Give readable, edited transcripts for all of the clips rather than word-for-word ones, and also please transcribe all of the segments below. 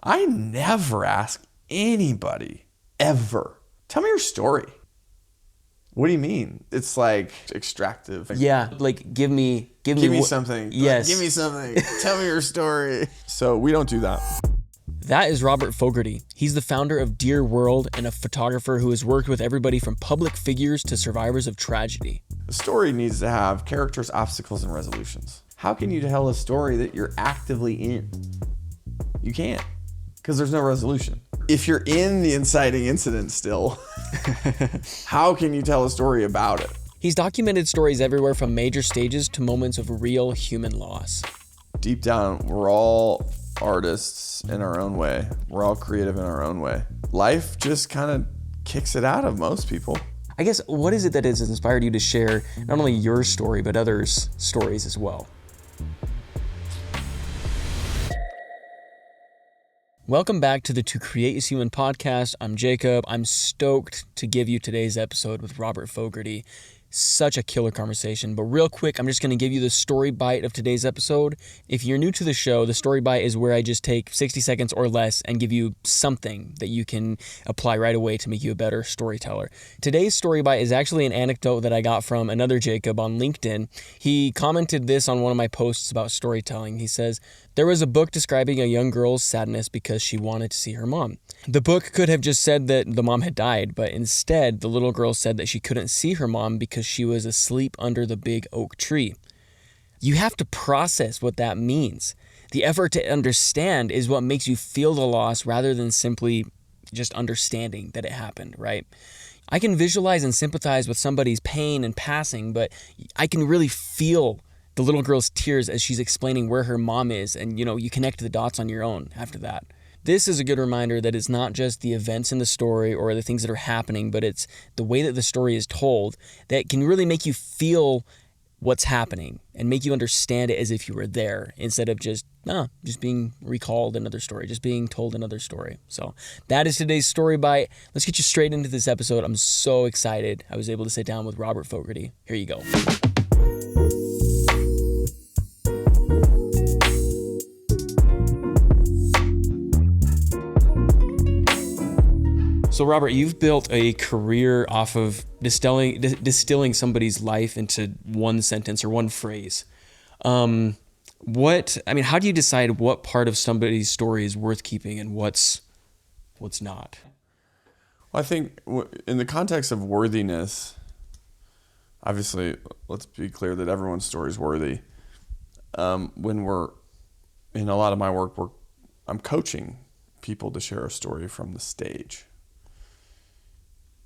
I never ask anybody, ever, tell me your story. What do you mean? It's like extractive. Yeah, like give me something. Yes. Give me something. Tell me your story. So we don't do that. That is Robert Fogarty. He's the founder of Dear World and a photographer who has worked with everybody from public figures to survivors of tragedy. A story needs to have characters, obstacles, and resolutions. How can you tell a story that you're actively in? You can't, because there's no resolution. If you're in the inciting incident still, how can you tell a story about it? He's documented stories everywhere from major stages to moments of real human loss. Deep down, we're all artists in our own way. We're all creative in our own way. Life just kind of kicks it out of most people. I guess, what is it that has inspired you to share not only your story, but others' stories as well? Welcome back to the To Create Is Human podcast. I'm Jacob. I'm stoked to give you today's episode with Robert Fogarty. Such a killer conversation. But real quick, I'm just going to give you the story bite of today's episode. If you're new to the show, the story bite is where I just take 60 seconds or less and give you something that you can apply right away to make you a better storyteller. Today's story bite is actually an anecdote that I got from another Jacob on LinkedIn. He commented this on one of my posts about storytelling. He says, "There was a book describing a young girl's sadness because she wanted to see her mom. The book could have just said that the mom had died, but instead the little girl said that she couldn't see her mom because she was asleep under the big oak tree." You have to process what that means. The effort to understand is what makes you feel the loss rather than simply just understanding that it happened, right? I can visualize and sympathize with somebody's pain and passing, but I can really feel the little girl's tears as she's explaining where her mom is, and you connect the dots on your own after that. This is a good reminder that it's not just the events in the story or the things that are happening, but it's the way that the story is told that can really make you feel what's happening and make you understand it as if you were there instead of just being recalled another story, just being told another story. So that is today's story bite. Let's get you straight into this episode. I'm so excited. I was able to sit down with Robert Fogarty. Here you go. So Robert, you've built a career off of distilling somebody's life into one sentence or one phrase. How do you decide what part of somebody's story is worth keeping and what's not? Well, I think in the context of worthiness, obviously, let's be clear that everyone's story is worthy. When we're in a lot of my work, I'm coaching people to share a story from the stage.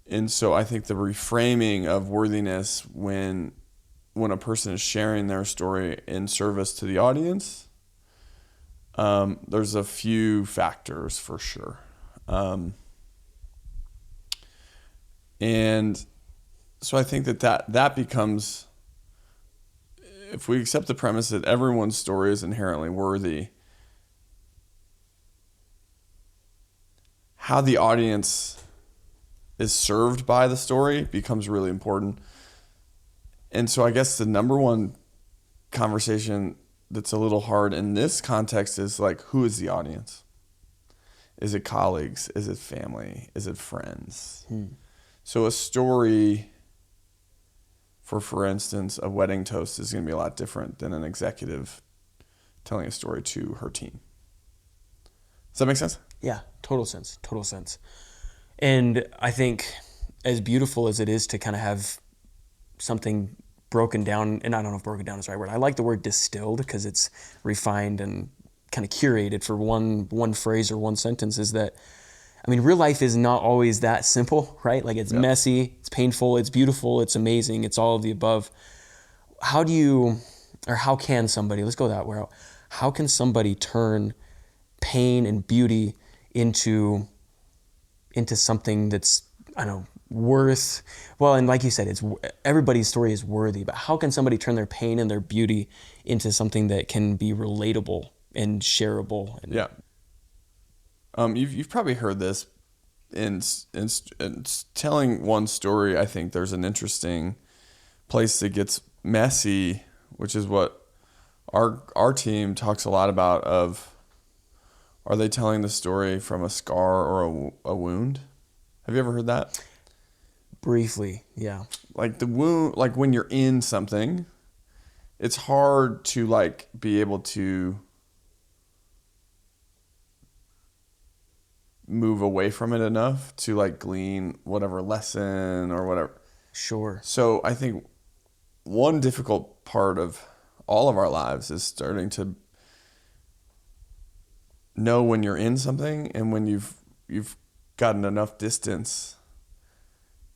And so I think the reframing of worthiness when a person is sharing their story in service to the audience, there's a few factors for sure. And so I think that becomes, if we accept the premise that everyone's story is inherently worthy, how the audience is served by the story becomes really important. And so I guess the number one conversation that's a little hard in this context is like, who is the audience? Is it colleagues? Is it family? Is it friends? So a story, for instance, a wedding toast is going to be a lot different than an executive telling a story to her team. Does that make sense? Yeah, total sense. And I think as beautiful as it is to kind of have something broken down, and I don't know if broken down is the right word. I like the word distilled because it's refined and kind of curated for one phrase or one sentence, is that, real life is not always that simple, right? Like it's messy, it's painful, it's beautiful, it's amazing, it's all of the above. How can somebody, let's go that way, how can somebody turn pain and beauty into something that's, worth, well, and like you said, everybody's story is worthy, but how can somebody turn their pain and their beauty into something that can be relatable and shareable? You've probably heard this in telling one story. I think there's an interesting place that gets messy, which is what our team talks a lot about, of are they telling the story from a scar or a wound? Have you ever heard that? Briefly, yeah. Like the wound, like when you're in something, it's hard to like be able to move away from it enough to like glean whatever lesson or whatever. Sure. So I think one difficult part of all of our lives is starting to know when you're in something and when you've gotten enough distance.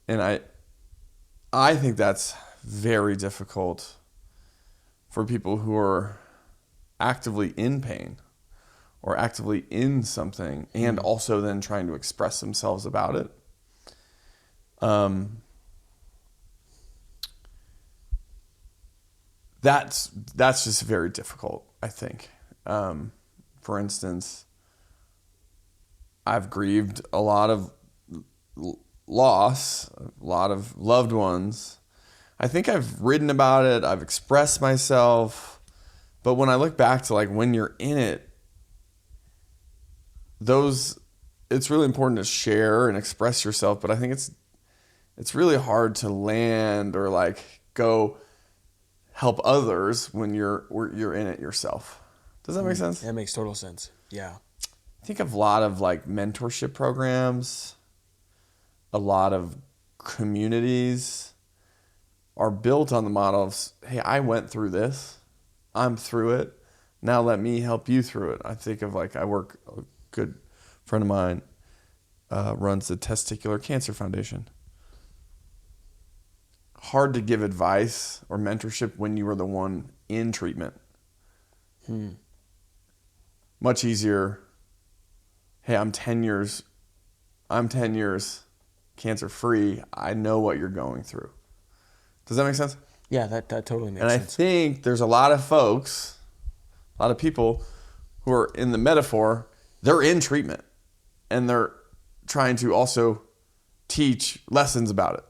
And I think that's very difficult for people who are actively in pain or actively in something and also then trying to express themselves about it. That's just very difficult, I think. For instance, I've grieved a lot of loss, a lot of loved ones. I think I've written about it, I've expressed myself, but when I look back to like when you're in it, it's really important to share and express yourself, but I think it's really hard to land or like go help others when you're in it yourself. Does that make sense? That makes total sense. Yeah. I think of a lot of like mentorship programs, a lot of communities are built on the model of, hey, I went through this, I'm through it, now let me help you through it. I think of like, a good friend of mine runs the Testicular Cancer Foundation. Hard to give advice or mentorship when you were the one in treatment. Much easier, hey, I'm 10 years cancer free. I know what you're going through. Does that make sense? Yeah, that totally makes And I sense. think there's a lot of folks, a lot of people who are in the metaphor, they're in treatment and they're trying to also teach lessons about it.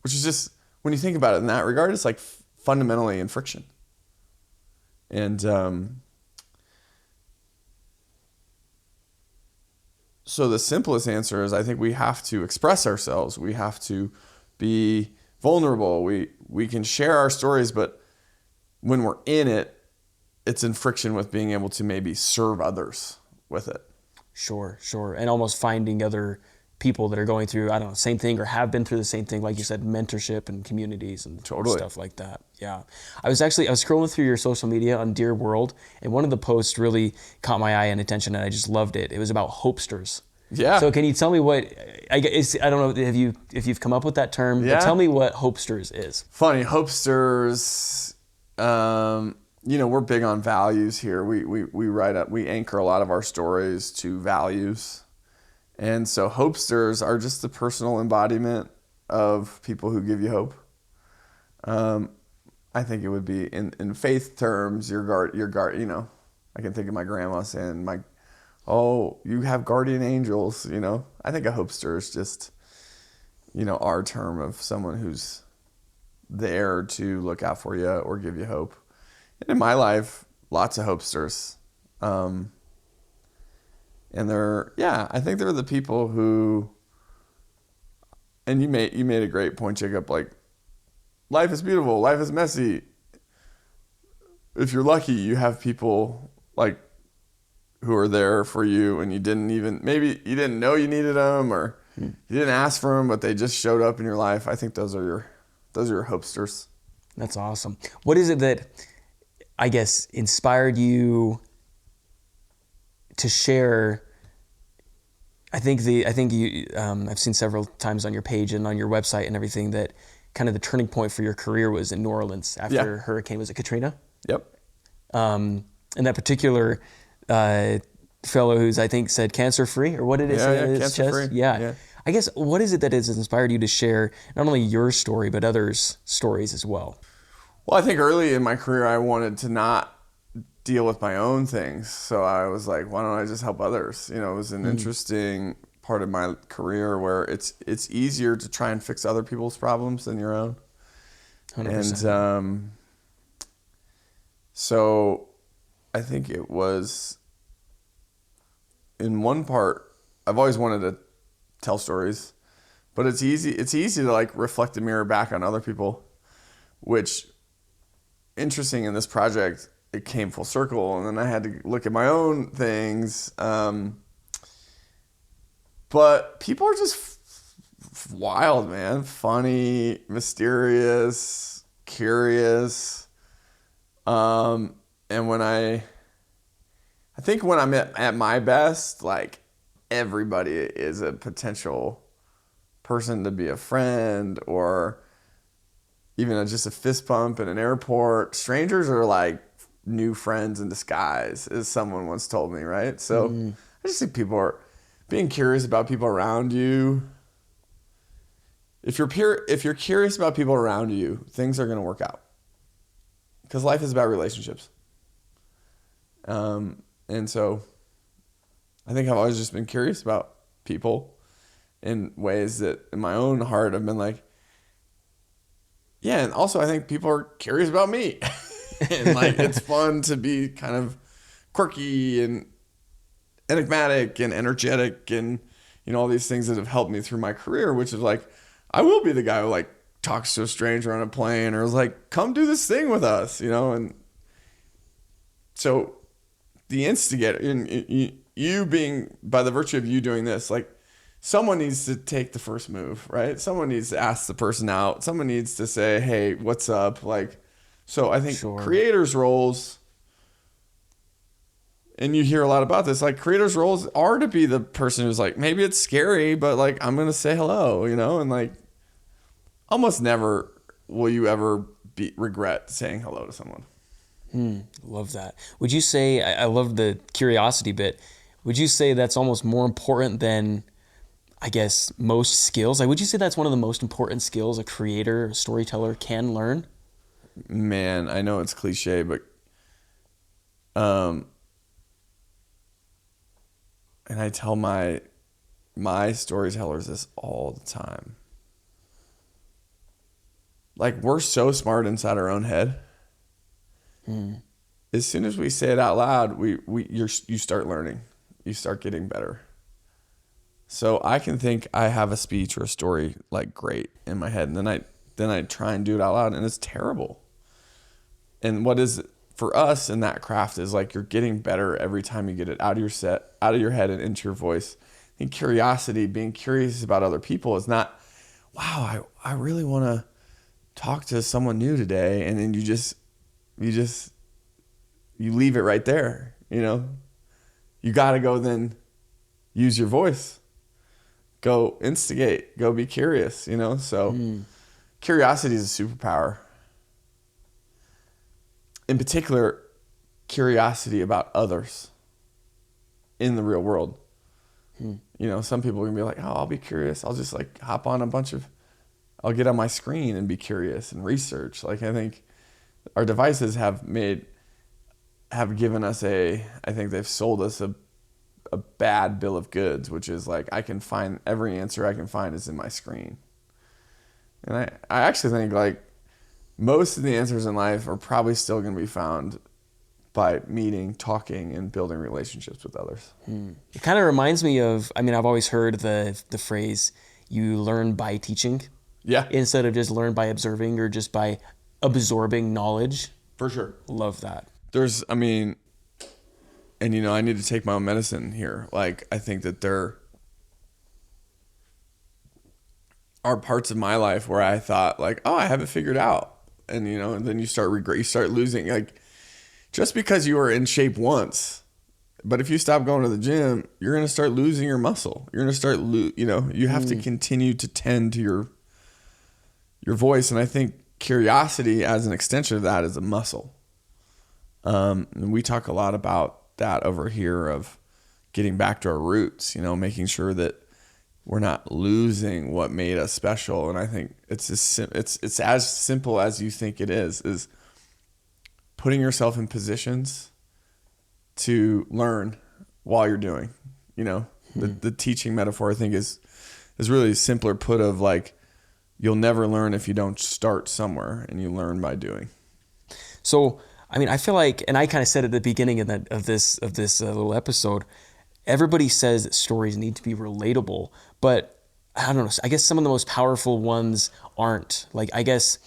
Which is just, when you think about it in that regard, it's like fundamentally in friction. And so the simplest answer is I think we have to express ourselves. We have to be vulnerable. We can share our stories, but when we're in it, it's in friction with being able to maybe serve others with it. Sure. And almost finding other people that are going through, I don't know, same thing or have been through the same thing, like you said, mentorship and communities and stuff like that. Yeah. I was scrolling through your social media on Dear World, and one of the posts really caught my eye and attention, and I just loved it. It was about Hopesters. Yeah. So can you tell me what, I don't know if you've come up with that term, but tell me what Hopesters is. Funny, Hopesters, we're big on values here. We anchor a lot of our stories to values. And so Hopesters are just the personal embodiment of people who give you hope. I think it would be in faith terms, your guard, I can think of my grandma saying, you have guardian angels, I think a Hopester is just, our term of someone who's there to look out for you or give you hope. And in my life, lots of Hopesters. And I think they're the people who, and you made a great point, Jacob, like, life is beautiful, life is messy. If you're lucky, you have people like who are there for you and maybe you didn't know you needed them or you didn't ask for them, but they just showed up in your life. I think those are your Hopesters. That's awesome. What is it that, I guess, inspired you to share? I think you. I've seen several times on your page and on your website and everything that kind of the turning point for your career was in New Orleans after Hurricane. Was it Katrina? Yep. And that particular fellow who's, I think, said cancer free, or what did it say on his cancer chest? free. Yeah. I guess, what is it that has inspired you to share not only your story but others' stories as well? Well, I think early in my career, I wanted to not deal with my own things. So I was like, why don't I just help others? It was an interesting part of my career where it's easier to try and fix other people's problems than your own. 100%. And so I think it was in one part, I've always wanted to tell stories, but it's easy to like reflect the mirror back on other people, which interesting in this project, it came full circle, and then I had to look at my own things. But people are just wild, man. Funny, mysterious, curious. And I think when I'm at my best, like everybody is a potential person to be a friend, or even just a fist bump in an airport. Strangers are like new friends in disguise, as someone once told me, right? So I just think people are being curious about people around you. If you're curious about people around you, things are going to work out. Because life is about relationships. And so I think I've always just been curious about people in ways that in my own heart I've been like, yeah, and also I think people are curious about me. And like it's fun to be kind of quirky and enigmatic and energetic and, you know, all these things that have helped me through my career, which is like, I will be the guy who like talks to a stranger on a plane or is like, come do this thing with us, you know? And so the instigator, you being, by the virtue of you doing this, like someone needs to take the first move, right? Someone needs to ask the person out. Someone needs to say, hey, what's up? Like, so I think creators' roles, and you hear a lot about this, like creators' roles are to be the person who's like, maybe it's scary, but like, I'm going to say hello, you know? And like, almost never will you ever regret saying hello to someone. Love that. Would you say, I love the curiosity bit. Would you say that's almost more important than, I guess, most skills? Like, would you say that's one of the most important skills a creator, a storyteller can learn? Man, I know it's cliche, but, and I tell my storytellers this all the time. Like, we're so smart inside our own head. As soon as we say it out loud, you start learning. You start getting better. So I can think I have a speech or a story like great in my head, and then I try and do it out loud, and it's terrible. And what is for us in that craft is like you're getting better every time you get it out of your head and into your voice. I think curiosity, being curious about other people, is not, wow, I really want to talk to someone new today, and then you leave it right there, you know? You got to go then use your voice. Go instigate. Go be curious, you know? So curiosity is a superpower. In particular, curiosity about others in the real world. You know, some people are going to be like, oh, I'll be curious. I'll just like hop on I'll get on my screen and be curious and research. Like, I think our devices have given us I think they've sold us a bad bill of goods, which is like, I can find every answer I can find is in my screen. And I actually think like most of the answers in life are probably still going to be found by meeting, talking, and building relationships with others. It kind of reminds me of, I mean, I've always heard the phrase, you learn by teaching. Yeah. Instead of just learn by observing or just by absorbing knowledge. For sure. Love that. And you know, I need to take my own medicine here. Like, I think that there are parts of my life where I thought like, oh, I have it figured out. And you know, and then you start losing, like, just because you were in shape once, but if you stop going to the gym, you're going to start losing your muscle. You're going to start, you have to continue to tend to your voice. And I think curiosity as an extension of that is a muscle. And we talk a lot about that over here of getting back to our roots, you know, making sure that we're not losing what made us special. And I think it's as simple as you think it is putting yourself in positions to learn while you're doing, you know, the teaching metaphor I think is really simpler put of like, you'll never learn if you don't start somewhere, and you learn by doing. So, I mean, I feel like, and I kind of said at the beginning of this little episode, everybody says that stories need to be relatable, but I don't know. I guess some of the most powerful ones aren't. Like, I guess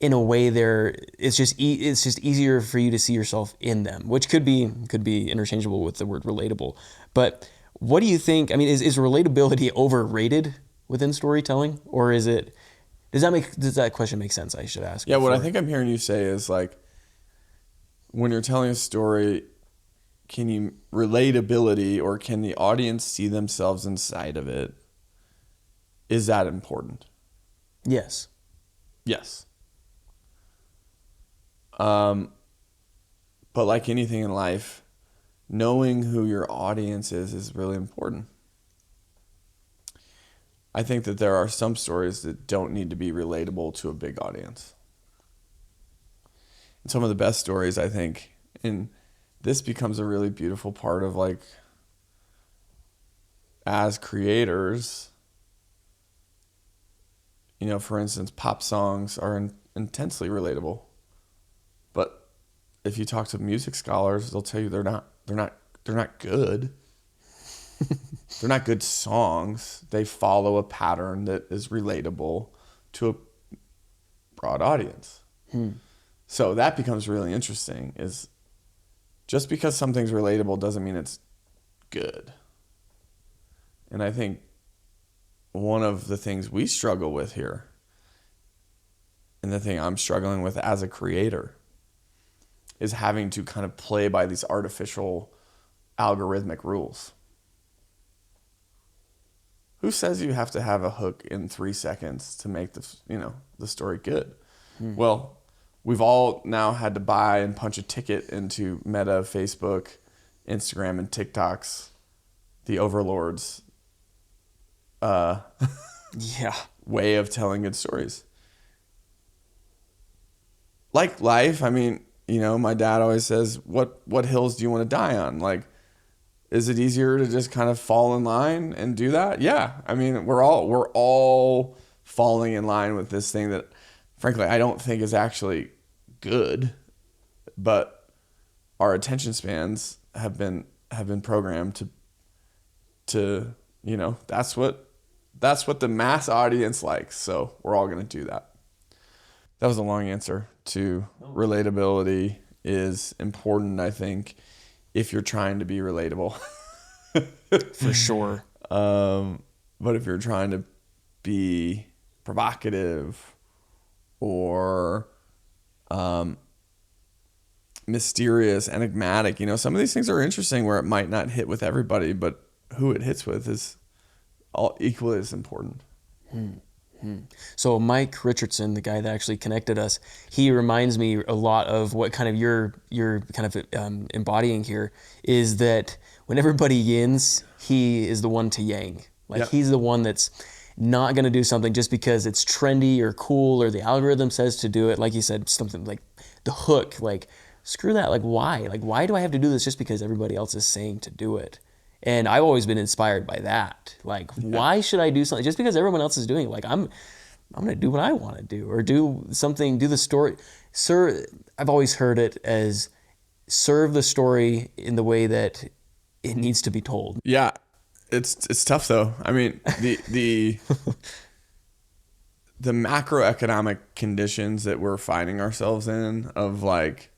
in a way it's just easier for you to see yourself in them, which could be interchangeable with the word relatable. But what do you think? I mean, is relatability overrated within storytelling, or is it? Does that question make sense? I should ask. Yeah, what I think I'm hearing you say is like, when you're telling a story, relatability, or can the audience see themselves inside of it? Is that important? Yes. Yes. But like anything in life, knowing who your audience is really important. I think that there are some stories that don't need to be relatable to a big audience. And some of the best stories, I think, and this becomes a really beautiful part of, like, as creators, you know, for instance, pop songs are intensely relatable. But if you talk to music scholars, they'll tell you they're not good. They're not good songs. They follow a pattern that is relatable to a broad audience. So that becomes really interesting, is just because something's relatable doesn't mean it's good. And I think one of the things we struggle with here, and the thing I'm struggling with as a creator, is having to kind of play by these artificial algorithmic rules. Who says you have to have a hook in 3 seconds to make the story good? Well, we've all now had to buy and punch a ticket into Meta, Facebook, Instagram, and TikTok's, the overlords, way of telling good stories. Like life, I mean, you know, my dad always says, what hills do you want to die on? Like, is it easier to just kind of fall in line and do that? Yeah. I mean, we're all falling in line with this thing that, frankly, I don't think is actually good, but our attention spans have been programmed to, you know, that's what the mass audience likes. So we're all going to do that. That was a long answer to relatability is important, I think, if you're trying to be relatable. For sure. But if you're trying to be provocative or mysterious, enigmatic, you know, some of these things are interesting where it might not hit with everybody, but who it hits with is all equally as important. So Mike Richardson, the guy that actually connected us, he reminds me a lot of what kind of you're kind of embodying here, is that when everybody yins, he is the one to yang. Like, Yep. He's the one that's not going to do something just because it's trendy or cool or the algorithm says to do it. Like you said, something like the hook, like, screw that. Like, why? Like, why do I have to do this just because everybody else is saying to do it? And I've always been inspired by that. Like, why should I do something just because everyone else is doing it? Like, I'm going to do what I want to do, or do something, do the story. Sir, I've always heard it as serve the story in the way that it needs to be told. Yeah. It's tough though. I mean, the macroeconomic conditions that we're finding ourselves in, of like,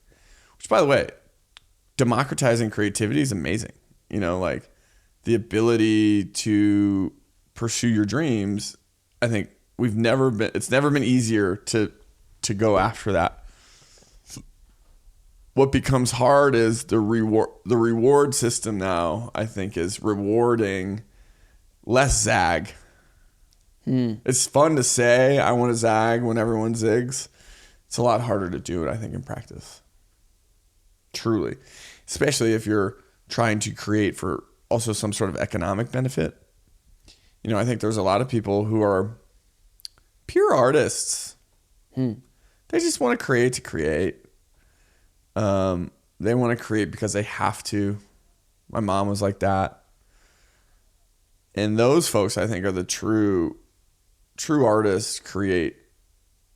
which, by the way, democratizing creativity is amazing. You know, like, the ability to pursue your dreams, I think it's never been easier to go after that. What becomes hard is the reward system now, I think, is rewarding less zag. It's fun to say, I want to zag when everyone zigs. It's a lot harder to do it, I think, in practice. Truly. Especially if you're trying to create for also some sort of economic benefit. You know, I think there's a lot of people who are pure artists. They just want to create to create. They want to create because they have to. My mom was like that. And those folks, I think, are the true artists, create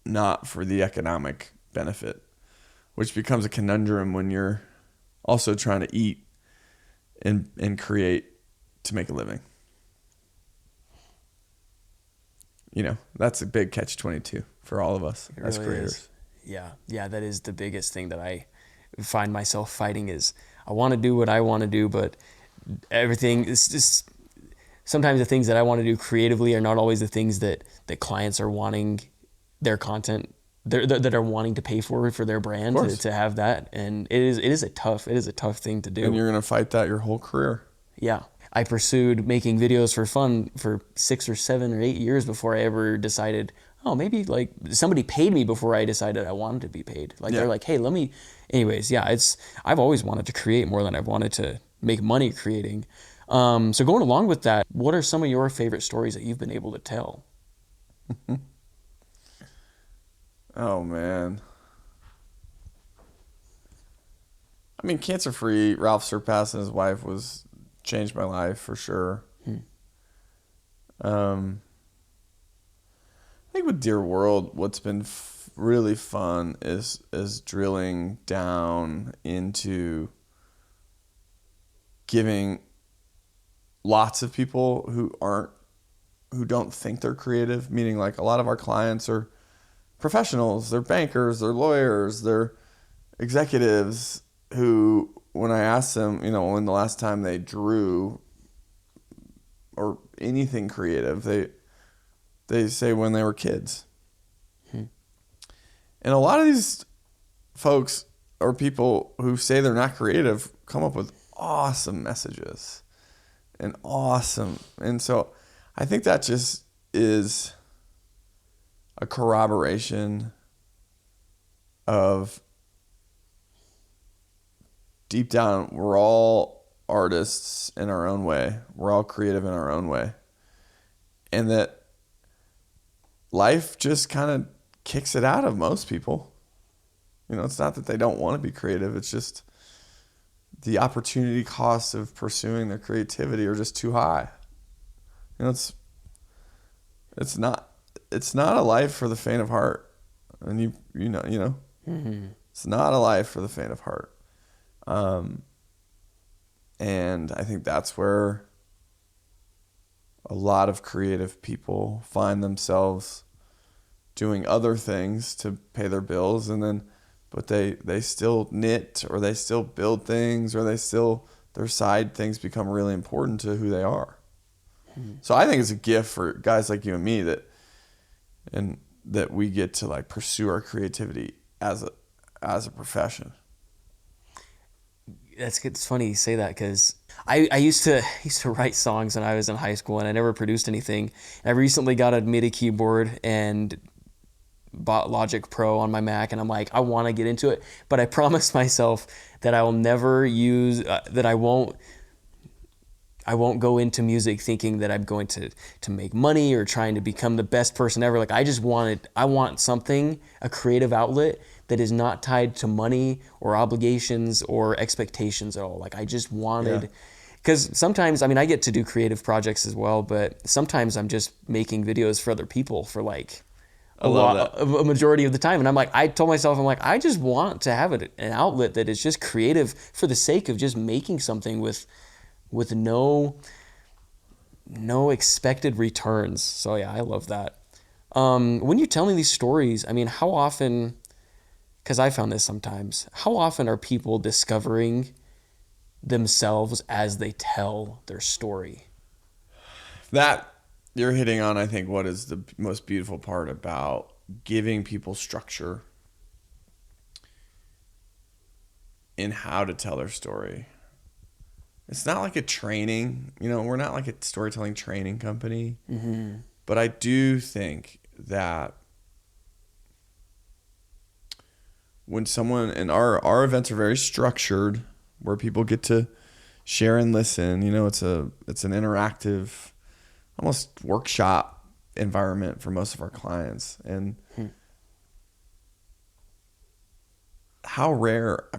not for the economic benefit, which becomes a conundrum when you're also trying to eat and create to make a living. You know, that's a big catch-22 for all of us as creators. Is. Yeah, that is the biggest thing that I find myself fighting is I want to do what I want to do, but everything is just sometimes the things that I want to do creatively are not always the things that clients are wanting their content that are wanting to pay for their brand to have that. And it is a tough thing to do. And you're going to fight that your whole career. Yeah. I pursued making videos for fun for 6 or 7 or 8 years before I ever decided, oh, maybe like somebody paid me before I decided I wanted to be paid. Like they're like, hey, let me, anyways. Yeah. I've always wanted to create more than I've wanted to make money creating. So going along with that, what are some of your favorite stories that you've been able to tell? Oh, man. I mean, cancer-free, Ralph Surpass and his wife changed my life for sure. I think with Dear World, what's been really fun is drilling down into giving lots of people who don't think they're creative, meaning like a lot of our clients are professionals, they're bankers, they're lawyers, they're executives who, when I ask them, you know, when the last time they drew or anything creative, they say when they were kids. And a lot of these folks or people who say they're not creative come up with awesome messages and so I think that just is a corroboration of deep down, we're all artists in our own way. We're all creative in our own way. And that life just kind of kicks it out of most people. You know, it's not that they don't want to be creative. It's just the opportunity costs of pursuing their creativity are just too high. You know, it's not a life for the faint of heart. And you know, mm-hmm. It's not a life for the faint of heart. And I think that's where a lot of creative people find themselves doing other things to pay their bills, but they still knit, or they still build things, or their side things become really important to who they are. So I think it's a gift for guys like you and me that we get to like pursue our creativity as a profession. It's funny you say that, because I used to write songs when I was in high school, and I never produced anything. I recently got a MIDI keyboard and bought Logic Pro on my Mac, and I'm like, I want to get into it, but I promised myself that I will never use that I won't go into music thinking that I'm going to make money or trying to become the best person ever. Like I want something, a creative outlet that is not tied to money or obligations or expectations at all. Like I just wanted, because sometimes, I mean, I get to do creative projects as well, but sometimes I'm just making videos for other people for like a majority of the time. And I'm like, I told myself, I'm like, I just want to have an outlet that is just creative for the sake of just making something with no expected returns. So yeah, I love that. When you tell me these stories, I mean, how often, because I found this sometimes, how often are people discovering themselves as they tell their story? That you're hitting on, I think, what is the most beautiful part about giving people structure in how to tell their story. It's not like a training, you know, we're not like a storytelling training company, but I do think that when someone, and our events are very structured, where people get to share and listen, you know, it's an interactive, almost workshop environment for most of our clients. And how rare,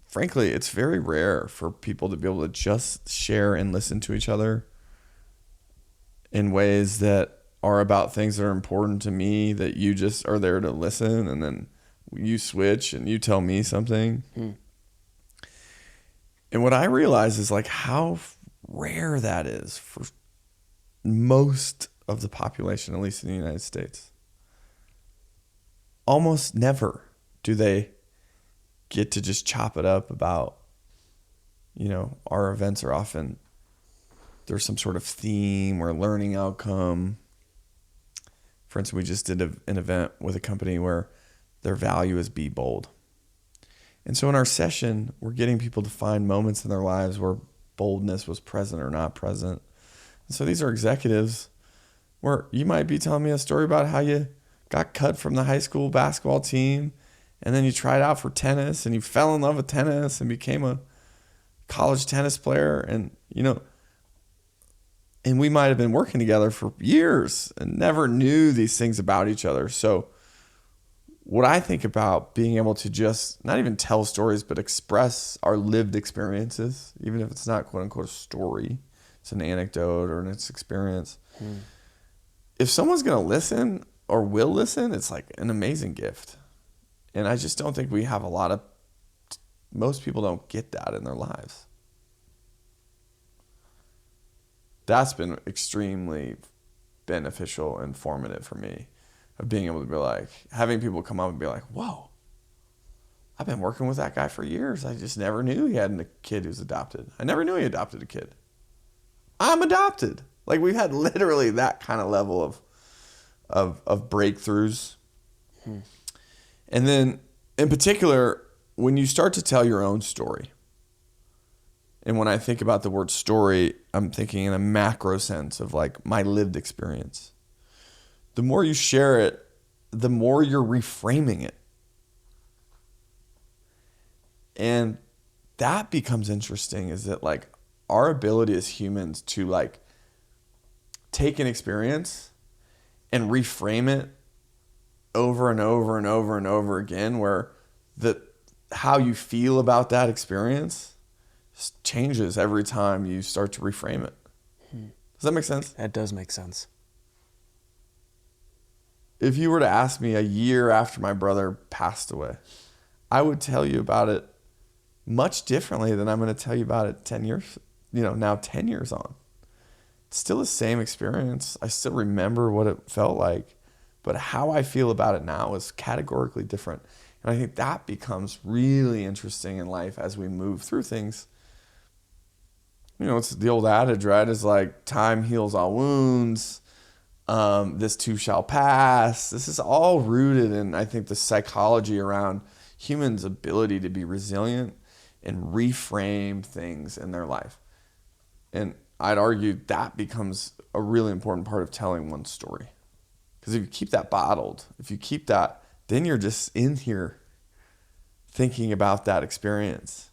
frankly, it's very rare for people to be able to just share and listen to each other in ways that are about things that are important to me, that you just are there to listen, and then you switch and you tell me something. And what I realize is like how rare that is for most of the population, at least in the United States. Almost never do they get to just chop it up about, our events are often, there's some sort of theme or learning outcome. For instance, we just did an event with a company where their value is be bold. And so in our session, we're getting people to find moments in their lives where boldness was present or not present. And so these are executives where you might be telling me a story about how you got cut from the high school basketball team and then you tried out for tennis and you fell in love with tennis and became a college tennis player. And, and we might have been working together for years and never knew these things about each other. So what I think about being able to just not even tell stories, but express our lived experiences, even if it's not quote unquote a story, it's an anecdote or it's experience. If someone's going to listen or will listen, it's like an amazing gift. And I just don't think we have most people don't get that in their lives. That's been extremely beneficial and formative for me, of being able to be like, having people come up and be like, whoa, I've been working with that guy for years. I just never knew he had a kid who's adopted. I never knew he adopted a kid. I'm adopted. Like, we've had literally that kind of level of breakthroughs. And then in particular, when you start to tell your own story, and when I think about the word story, I'm thinking in a macro sense of like my lived experience. The more you share it, the more you're reframing it. And that becomes interesting, is that like our ability as humans to like take an experience and reframe it over and over and over and over again, where how you feel about that experience changes every time you start to reframe it. Does that make sense? That does make sense. If you were to ask me a year after my brother passed away, I would tell you about it much differently than I'm going to tell you about it 10 years, now 10 years on. It's still the same experience. I still remember what it felt like, but how I feel about it now is categorically different. And I think that becomes really interesting in life as we move through things. It's the old adage, right? Is like time heals all wounds. This too shall pass. This is all rooted in, I think, the psychology around humans' ability to be resilient and reframe things in their life. And I'd argue that becomes a really important part of telling one story. Because if you keep that bottled, then you're just in here thinking about that experience,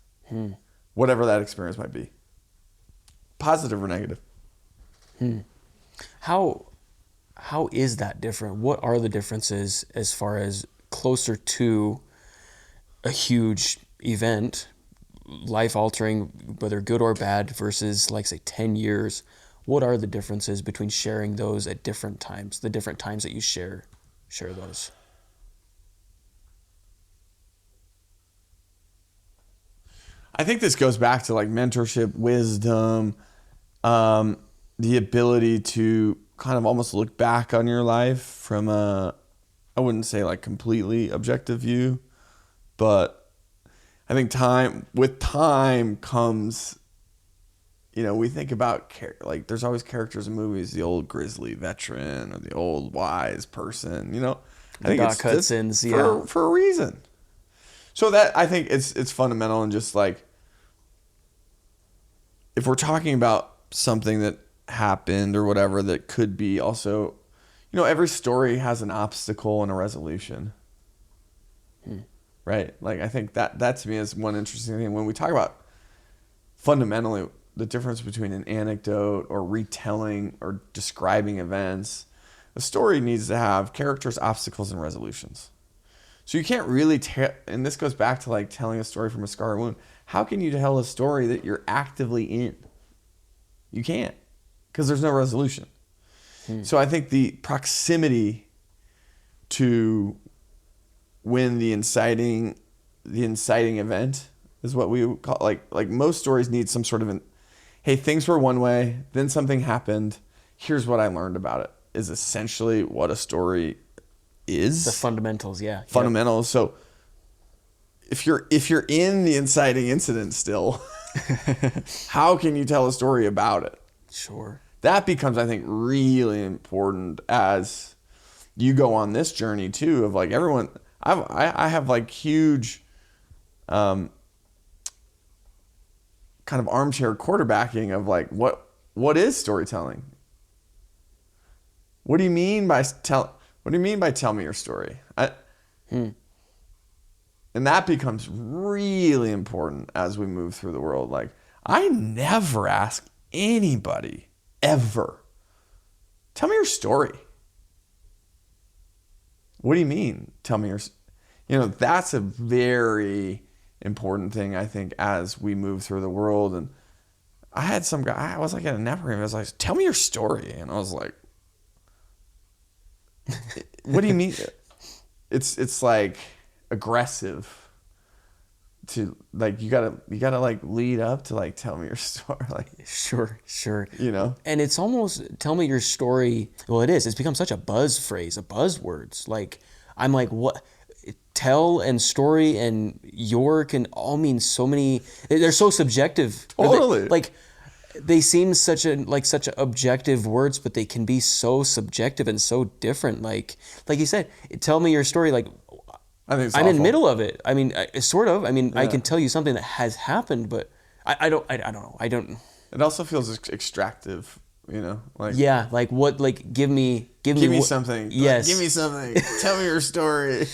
whatever that experience might be, positive or negative. How is that different? What are the differences as far as closer to a huge event, life-altering, whether good or bad, versus, like, say, 10 years? What are the differences between sharing those at different times, the different times that you share those? I think this goes back to like mentorship, wisdom, the ability to kind of almost look back on your life from I wouldn't say like completely objective view, but I think with time comes, we think about like there's always characters in movies, the old grizzly veteran or the old wise person, I think Doc it's Hudson's, for a reason. So that, I think it's fundamental, and just like, if we're talking about something that happened or whatever, that could be also, every story has an obstacle and a resolution. Right? Like, I think that to me is one interesting thing. When we talk about fundamentally the difference between an anecdote or retelling or describing events, a story needs to have characters, obstacles, and resolutions. So you can't really and this goes back to like telling a story from a scar or wound. How can you tell a story that you're actively in? You can't, because there's no resolution. So I think the proximity to when the inciting event is what we call, like most stories need some sort of hey, things were one way, then something happened. Here's what I learned about it, is essentially what a story is. The fundamentals, yeah. Fundamentals. So if you're in the inciting incident still, how can you tell a story about it? Sure. That becomes, I think, really important as you go on this journey too, of like everyone. I have like huge kind of armchair quarterbacking of like what is storytelling? What do you mean by tell me your story? And that becomes really important as we move through the world. Like, I never ask anybody ever, tell me your story. What do you mean? Tell me that's a very important thing, I think, as we move through the world. And I had some guy, I was like at a networking, I was like, tell me your story. And I was like, what do you mean? It's like aggressive to like, you gotta like lead up to like, tell me your story. Like, sure. And it's almost, tell me your story. Well, it's become such a buzz phrase, a buzzwords. Like, I'm like, what? Tell and story and your can all mean so many. They're so subjective. Totally. They seem such objective words, but they can be so subjective and so different. Like you said, tell me your story. Like, I think I'm in the middle of it. I mean, sort of. I mean, I can tell you something that has happened, but I don't know. I don't. It also feels extractive, like. Yeah, like what? Like give me something. Yes, give me something. Tell me your story.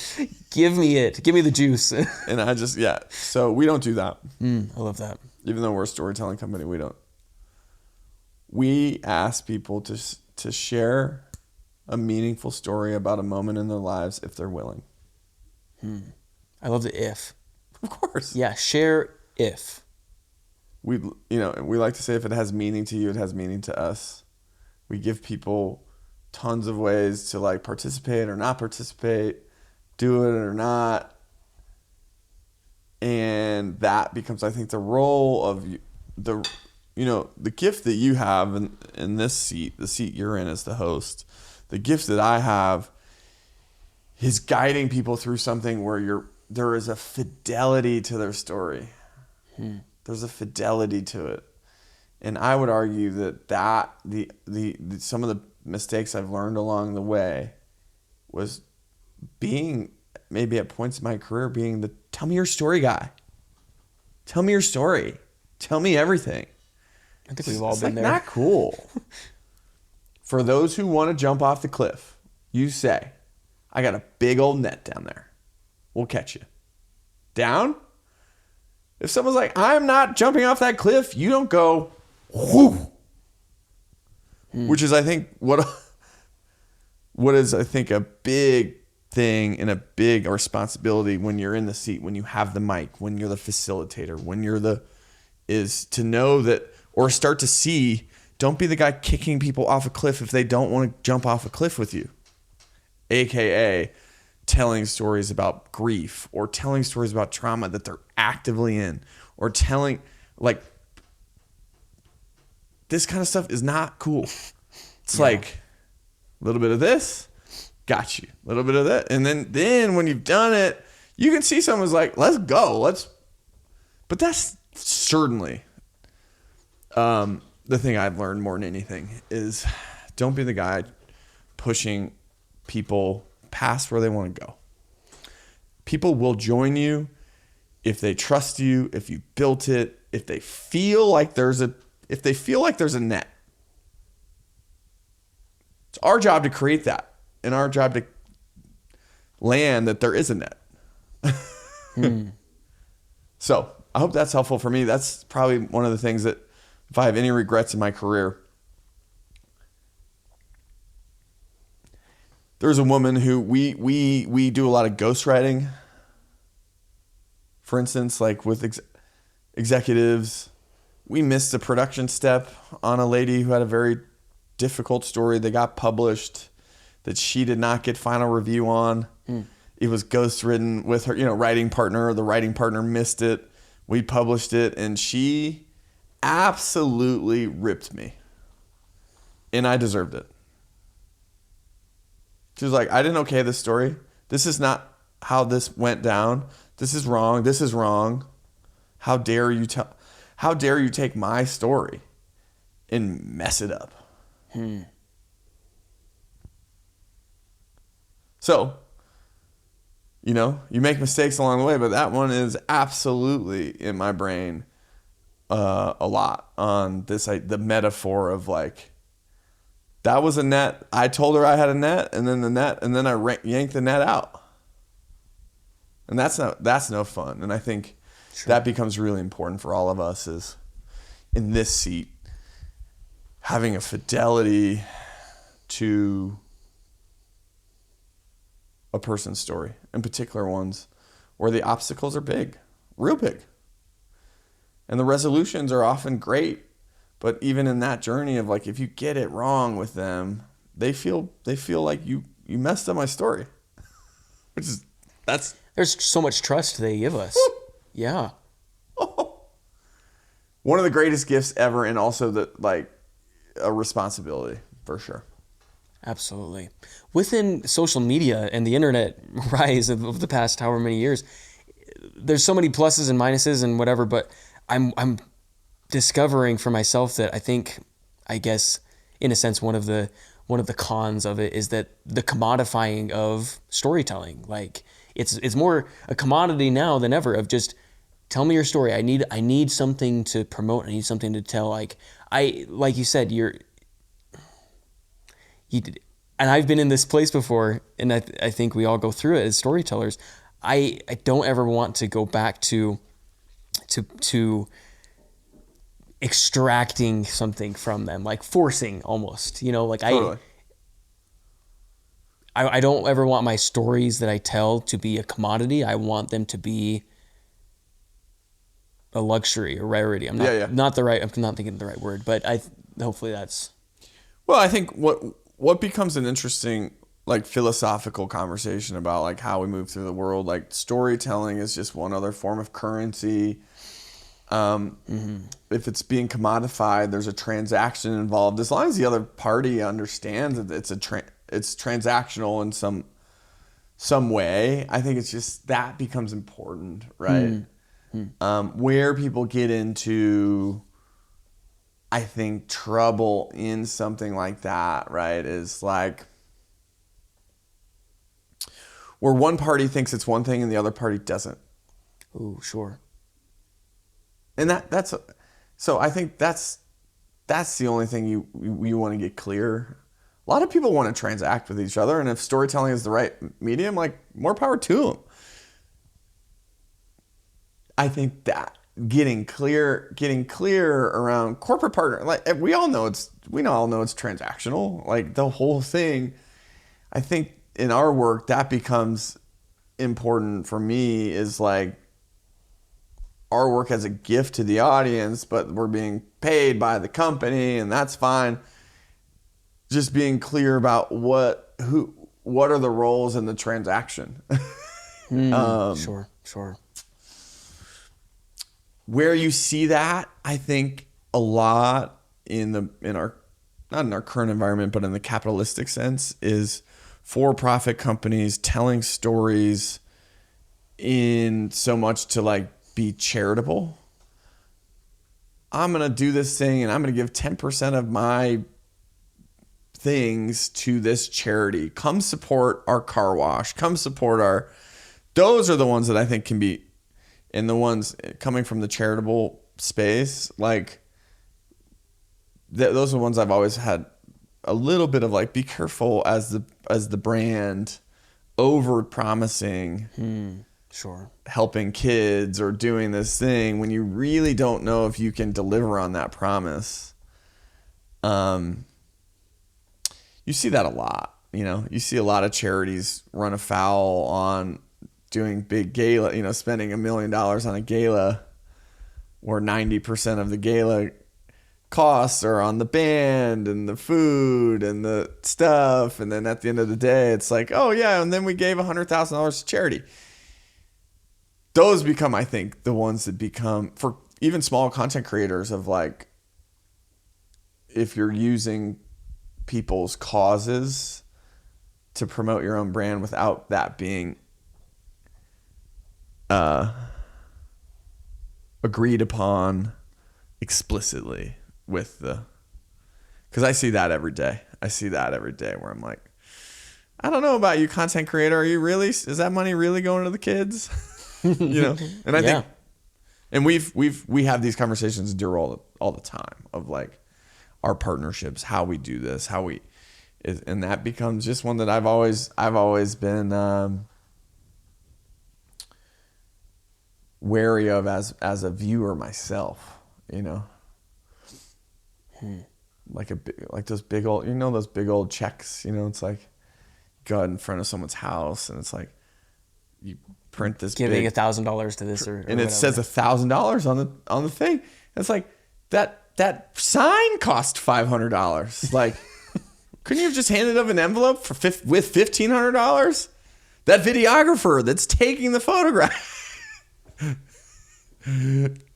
Give me it. Give me the juice. And I just So we don't do that. I love that. Even though we're a storytelling company, we don't. We ask people to share a meaningful story about a moment in their lives if they're willing. I love the if. Of course. Yeah, share if. We like to say if it has meaning to you, it has meaning to us. We give people tons of ways to like participate or not participate, do it or not. And that becomes, I think, the role of the gift that you have in this seat, the seat you're in as the host. The gift that I have is guiding people through something where there is a fidelity to their story. There's a fidelity to it. And I would argue that the some of the mistakes I've learned along the way was being, maybe at points in my career, being the tell me your story guy. Tell me your story. Tell me everything. I think we've all been there. Not cool. For those who want to jump off the cliff, you say, I got a big old net down there. We'll catch you. Down? If someone's like, I'm not jumping off that cliff, you don't go, whoo. Which is, I think, what is, I think, a big thing and a big responsibility when you're in the seat, when you have the mic, when you're the facilitator, when you're is to know that, or start to see, don't be the guy kicking people off a cliff if they don't want to jump off a cliff with you. AKA telling stories about grief or telling stories about trauma that they're actively in, or telling, like, this kind of stuff is not cool. It's like a little bit of this, got you. A little bit of that. And then when you've done it, you can see someone's like, let's go. But that's certainly the thing I've learned more than anything is don't be the guy pushing people past where they want to go. People will join you if they trust you, if you built it, if they feel like there's a net. It's our job to create that, and our job to land that there is a net. So I hope that's helpful for me. That's probably one of the things that, if I have any regrets in my career, there's a woman who we do a lot of ghostwriting. For instance, like with executives, we missed a production step on a lady who had a very difficult story that got published that she did not get final review on. It was ghostwritten with her, writing partner. The writing partner missed it. We published it, and she absolutely ripped me. And I deserved it. She was like, I didn't okay this story. This is not how this went down. This is wrong. This is wrong. How dare you take my story and mess it up? So, you make mistakes along the way, but that one is absolutely in my brain a lot on the metaphor of like, that was a net. I told her I had a net, and then I yanked the net out. And that's no fun. And I think that becomes really important for all of us is in this seat, having a fidelity to a person's story, in particular ones where the obstacles are big, real big. And the resolutions are often great, but even in that journey of like, if you get it wrong with them, they feel like you messed up my story. There's so much trust they give us. Yeah. One of the greatest gifts ever, and also a responsibility for sure. Absolutely. Within social media and the internet rise of the past however many years, there's so many pluses and minuses and whatever, but I'm discovering for myself that I guess in a sense one of the cons of it is that the commodifying of storytelling. Like it's more a commodity now than ever of just tell me your story. I need something to promote. I need something to tell. Like you said, and I've been in this place before, and I think we all go through it as storytellers. I don't ever want to go back to extracting something from them, like forcing almost, Totally. I don't ever want my stories that I tell to be a commodity. I want them to be a luxury, a rarity. I'm not thinking of the right word, but hopefully that's. Well, I think what becomes an interesting like philosophical conversation about like how we move through the world, like storytelling is just one other form of currency. If it's being commodified, there's a transaction involved. As long as the other party understands that it's transactional in some way, I think it's just that becomes important, right? Where people get into, I think, trouble in something like that, right, is like where one party thinks it's one thing and the other party doesn't. Ooh, sure. And so I think that's the only thing you want to get clear. A lot of people want to transact with each other, and if storytelling is the right medium, like more power to them. I think that getting clear around corporate partner, like we all know it's transactional. Like the whole thing, I think in our work that becomes important for me is like our work as a gift to the audience, but we're being paid by the company, and that's fine. Just being clear about what are the roles in the transaction. Sure. Where you see that, I think a lot in our not in our current environment, but in the capitalistic sense, is for-profit companies telling stories in so much to like be charitable. I'm going to do this thing and I'm going to give 10% of my things to this charity. Come support our car wash. Come support those are the ones that I think can be, and the ones coming from the charitable space, like those are the ones I've always had a little bit of like, be careful as the brand over promising. Sure. Helping kids or doing this thing when you really don't know if you can deliver on that promise. You see that a lot, you see a lot of charities run afoul on doing big gala, spending $1 million on a gala where 90% of the gala costs are on the band and the food and the stuff. And then at the end of the day, it's like, oh yeah. And then we gave $100,000 to charity. those become, I think, the ones that become, for even small content creators, of like, if you're using people's causes to promote your own brand without that being agreed upon explicitly with the, because I see that every day. Where I'm like, I don't know about you, content creator. Are you really? Is that money really going to the kids? And I think, and we have these conversations all the time of like our partnerships, how we do this, and that becomes just one that I've always been wary of as a viewer myself. Like those big old checks. It's like, go out in front of someone's house and it's like, you print this giving $1,000 to this or and whatever. it says $1,000 on the thing. It's like that sign cost $500. Like, couldn't you have just handed up an envelope with $1,500? That videographer that's taking the photograph.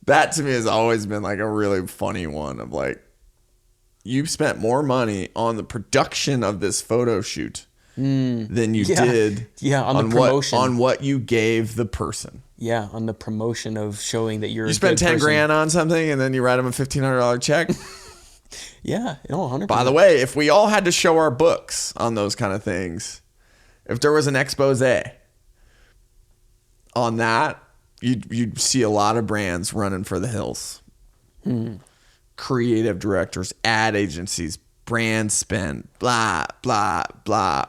That to me has always been like a really funny one of like, you spent more money on the production of this photo shoot than you did on the promotion. On what you gave the person. Yeah, on the promotion of showing that you're You spend 10 person. grand on something and then you write them a $1,500 check. Yeah, 100%. By the way, if we all had to show our books on those kind of things, if there was an expose on that, you'd see a lot of brands running for the hills. Creative directors, ad agencies, brand spend, blah, blah, blah,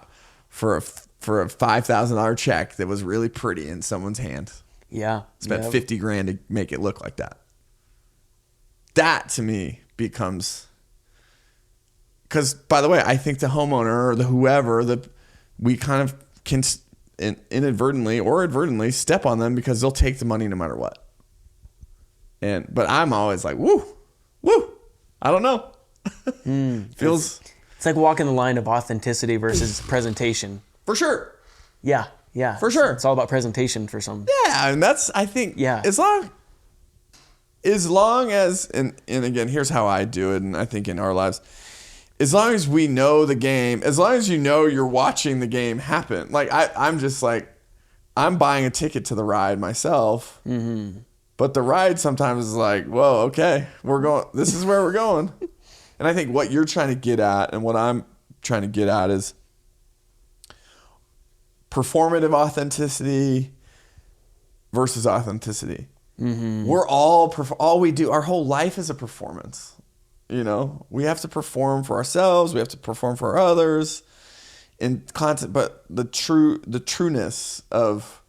for a $5,000 check that was really pretty in someone's hand. Yeah. Spent 50 grand to make it look like that. That to me becomes, because by the way, I think the homeowner or the whoever, that we kind of can inadvertently or advertently step on them because they'll take the money no matter what. But I'm always like, woo, I don't know. Feels, it's like walking the line of authenticity versus presentation. For sure. Yeah. For sure. It's all about presentation for some. Yeah, and that's, I think, as long as, and again, here's how I do it, and I think in our lives, as long as we know the game, as long as you know you're watching the game happen, like I'm just like, I'm buying a ticket to the ride myself, but the ride sometimes is like, whoa, okay, this is where we're going. And I think what you're trying to get at and what I'm trying to get at is performative authenticity versus authenticity. We're all we do, our whole life is a performance. We have to perform for ourselves. We have to perform for others in content. But the trueness of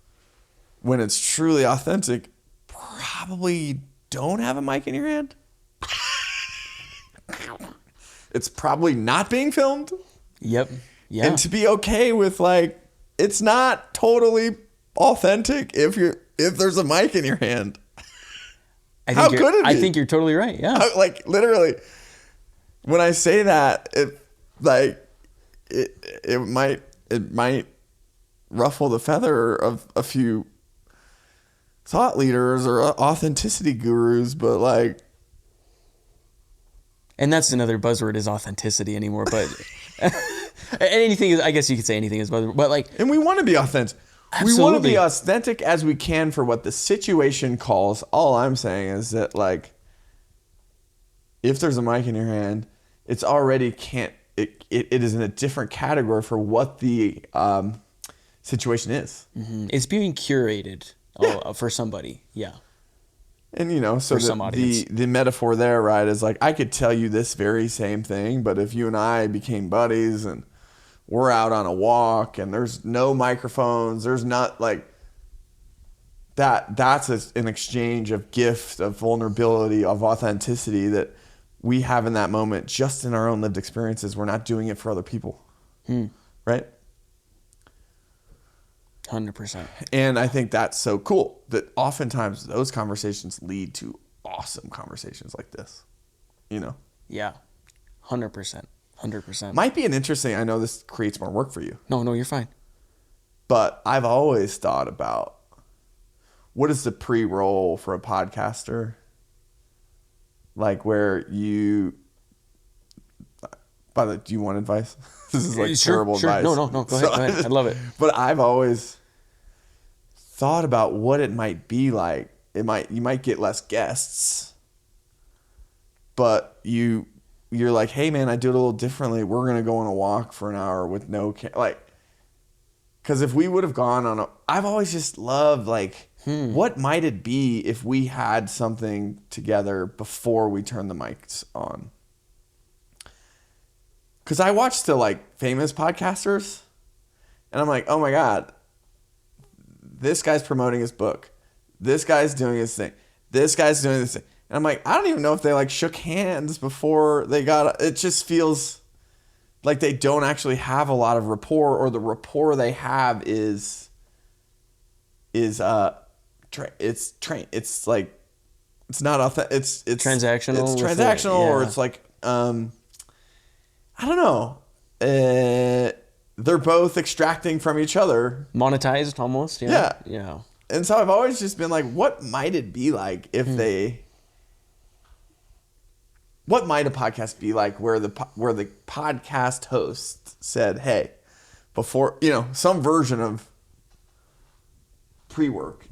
when it's truly authentic, probably don't have a mic in your hand. It's probably not being filmed. Yep. Yeah. And to be okay with like, it's not totally authentic if there's a mic in your hand. How could it be? I think you're totally right. Yeah. Like literally, when I say that, it might ruffle the feather of a few thought leaders or authenticity gurus, but like, and that's another buzzword is authenticity anymore. But anything is, I guess you could say anything is buzzword. But like, and we want to be authentic. Absolutely. We want to be authentic as we can for what the situation calls. All I'm saying is that like, if there's a mic in your hand, it's already it is in a different category for what the situation is. It's being curated for somebody. Yeah. And so some audience. the metaphor there, right, is like, I could tell you this very same thing, but if you and I became buddies and we're out on a walk and there's no microphones, there's not like that's an exchange of gift, of vulnerability, of authenticity that we have in that moment just in our own lived experiences. We're not doing it for other people. Right? 100%. And I think that's so cool that oftentimes those conversations lead to awesome conversations like this. Yeah. 100%. 100%. Might be an interesting, I know this creates more work for you. No, you're fine. But I've always thought about what is the pre-roll for a podcaster? Like where you, by the way, do you want advice? This is like terrible advice. No. Go ahead. I love it. But I've always thought about what it might be like. You might get less guests, but you're like, hey man, I do it a little differently. We're gonna go on a walk for an hour with no because if we would have gone on I've always just loved like, what might it be if we had something together before we turned the mics on? Because I watch the like famous podcasters, and I'm like, oh my god, this guy's promoting his book, this guy's doing his thing, this guy's doing this thing, and I'm like, I don't even know if they like shook hands before they got. It just feels like they don't actually have a lot of rapport, or the rapport they have is it's like it's not authentic. It's transactional. It's transactional, or it's like I don't know. They're both extracting from each other. Monetized almost. Yeah. And so I've always just been like, what might it be like if what might a podcast be like where the podcast host said, hey, before, some version of pre-work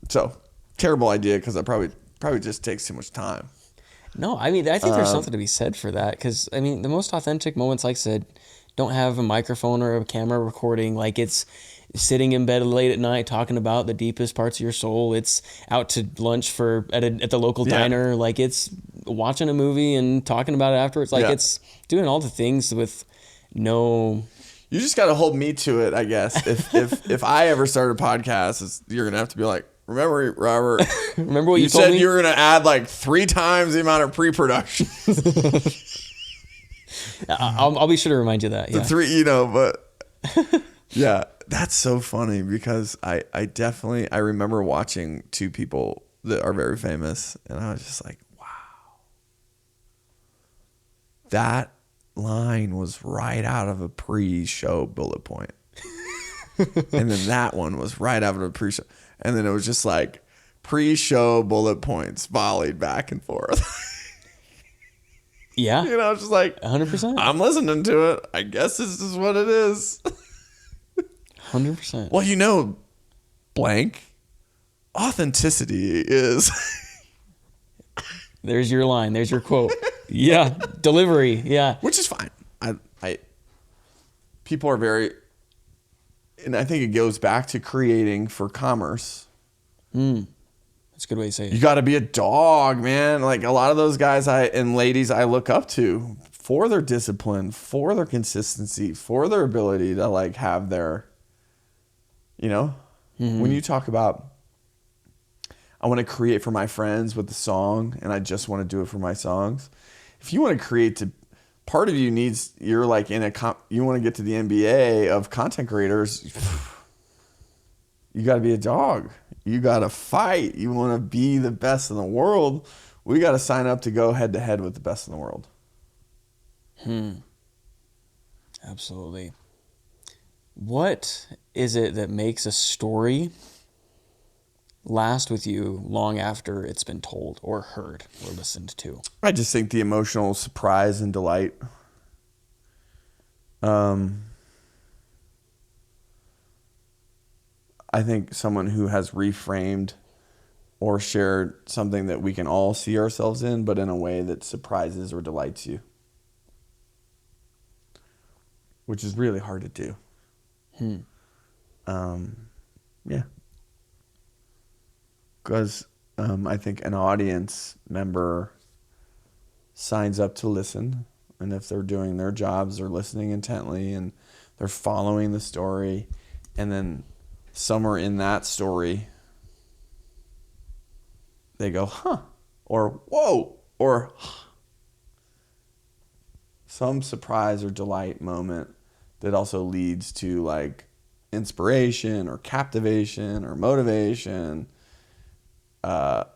so terrible idea because I probably just takes too much time. No, I mean, I think there's something to be said for that because, I mean, the most authentic moments, like I said, don't have a microphone or a camera recording. Like, it's sitting in bed late at night talking about the deepest parts of your soul. It's out to lunch at the local diner. Like, it's watching a movie and talking about it afterwards. Like, it's doing all the things with no... You just got to hold me to it, I guess. If I ever start a podcast, you're going to have to be like, remember, Robert, remember what you told said me? You were going to add like 3 times the amount of pre-production. I'll be sure to remind you that. Yeah. The 3, but yeah, that's so funny because I remember watching 2 people that are very famous, and I was just like, wow, that line was right out of a pre-show bullet point. And then that one was right out of a pre-show. And then it was just like pre-show bullet points volleyed back and forth. Yeah. Just like 100%. I'm listening to it. I guess this is what it is. 100%. Well, blank. Authenticity is. There's your line. There's your quote. Yeah. Delivery. Yeah. Which is fine. People are very, and I think it goes back to creating for commerce. That's a good way to say it. You got to be a dog, man. Like a lot of those guys and ladies I look up to for their discipline, for their consistency, for their ability to like have their, when you talk about, I want to create for my friends with the song and I just want to do it for my songs. If you want to create part of you you're like you want to get to the NBA of content creators. You got to be a dog. You got to fight. You want to be the best in the world. We got to sign up to go head to head with the best in the world. Absolutely. What is it that makes a story last with you long after it's been told or heard or listened to? I just think the emotional surprise and delight. I think someone who has reframed or shared something that we can all see ourselves in, but in a way that surprises or delights you, which is really hard to do. Yeah. Because I think an audience member signs up to listen, and if they're doing their jobs, they're listening intently and they're following the story, and then somewhere in that story they go, huh, or whoa, or some surprise or delight moment that also leads to like inspiration or captivation or motivation. That's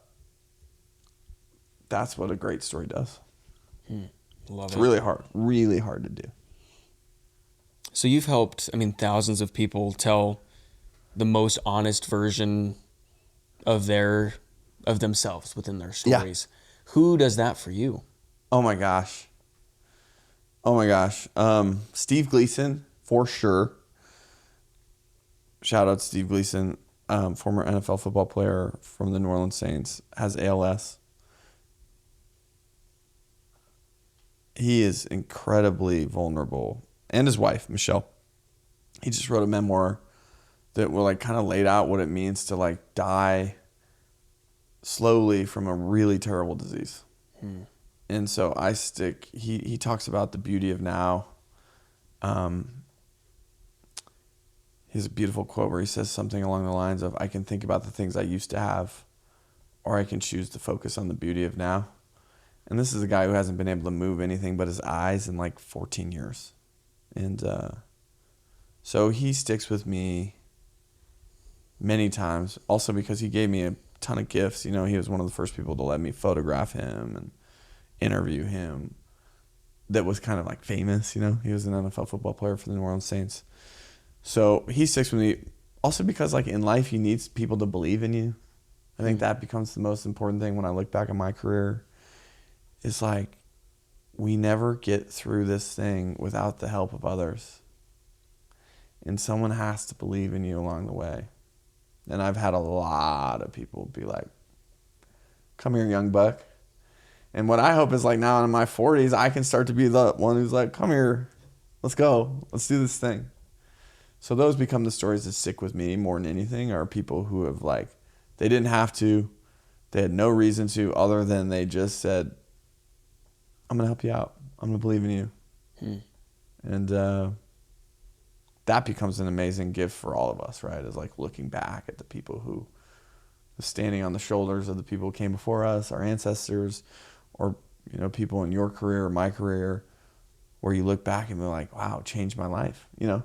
what a great story does. Love it's it. really hard to do. So you've helped, thousands of people tell the most honest version of themselves within their Yeah. stories. Who does that for you? Oh my gosh. Steve Gleason, for sure. Shout out to Steve Gleason, former NFL football player from the New Orleans Saints, has ALS. He is incredibly vulnerable. And his wife, Michelle. He just wrote a memoir that will like kind of laid out what it means to like die slowly from a really terrible disease. And so he talks about the beauty of now. He has a beautiful quote where he says something along the lines of, I can think about the things I used to have, or I can choose to focus on the beauty of now. And this is a guy who hasn't been able to move anything but his eyes in like 14 years. And so he sticks with me many times, also because he gave me a ton of gifts. You know, he was one of the first people to let me photograph him and interview him that was kind of like famous. You know, he was an NFL football player for the New Orleans Saints. So he sticks with me also because like in life, you need people to believe in you. I think that becomes the most important thing when I look back at my career. It's like we never get through this thing without the help of others. And someone has to believe in you along the way. And I've had a lot of people be like, come here, young buck. And what I hope is like now in my 40s, I can start to be the one who's like, come here, let's go. Let's do this thing. So those become the stories that stick with me more than anything, are people who have like, they didn't have to, they had no reason to, other than they just said, I'm going to help you out. I'm going to believe in you. And that becomes an amazing gift for all of us, right? Is like looking back at the people who are standing on the shoulders of the people who came before us, our ancestors, or, you know, people in your career or my career, where you look back and be like, wow, it changed my life, you know?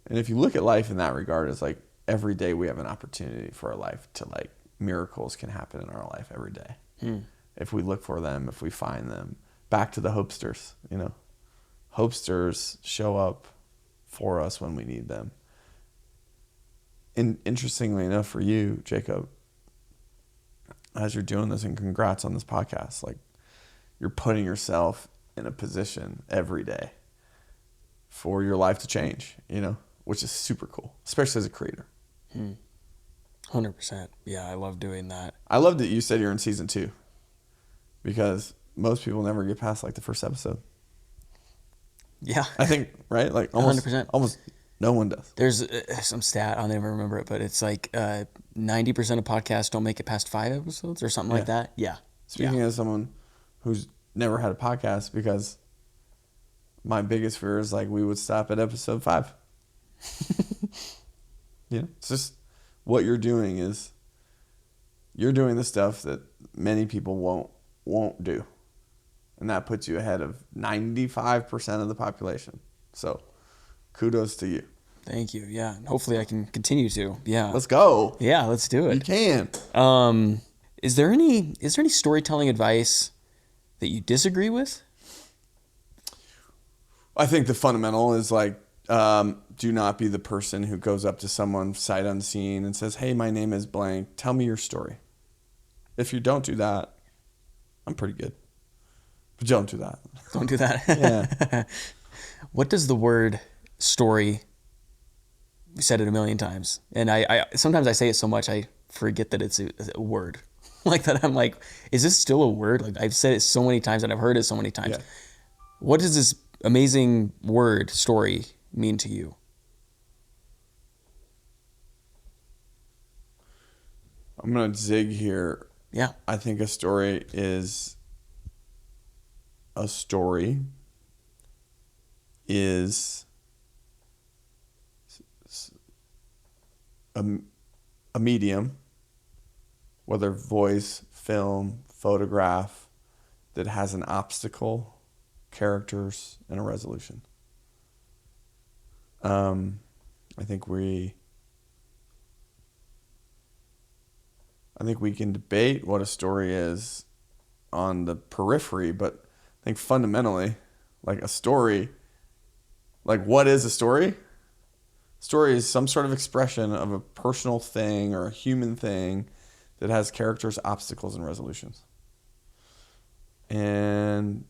And if you look at life in that regard, it's like every day we have an opportunity for our life to like miracles can happen in our life every day. If we look for them, if we find them. Back to the Hopesters, you know. Hopesters show up for us when we need them. And interestingly enough for you, Jacob, as you're doing this, and congrats on this podcast, like you're putting yourself in a position every day for your life to change, you know, which is super cool, especially as a creator. 100%. Yeah, I love doing that. I love that you said you're in season 2, because most people never get past like the first episode. Yeah. I think, right? Like almost 100%. Almost no one does. There's some stat, I'll never remember it, but it's like 90% of podcasts don't make it past 5 episodes or something like that. Yeah. Speaking as someone who's never had a podcast, because my biggest fear is like we would stop at episode 5. You know, it's just what you're doing is you're doing the stuff that many people won't do. And that puts you ahead of 95% of the population. So kudos to you. Thank you. Yeah. And hopefully I can continue to. Yeah. Let's go. Yeah, let's do it. You can. Is there any storytelling advice that you disagree with? I think the fundamental is like, do not be the person who goes up to someone sight unseen and says, hey, my name is blank. Tell me your story. If you don't do that, I'm pretty good. But don't do that. Don't do that. Yeah. What does the word story, we said it a million times, and I sometimes I say it so much I forget that it's a word. Like that I'm like, is this still a word? Like I've said it so many times and I've heard it so many times. Yeah. What does this amazing word story mean to you? I'm going to zig here. Yeah. I think a story is a medium, whether voice, film, photograph, that has an obstacle, characters, and a resolution. I think we can debate what a story is on the periphery, but I think fundamentally, like a story, like what is a story? Story is some sort of expression of a personal thing or a human thing that has characters, obstacles, and resolutions. And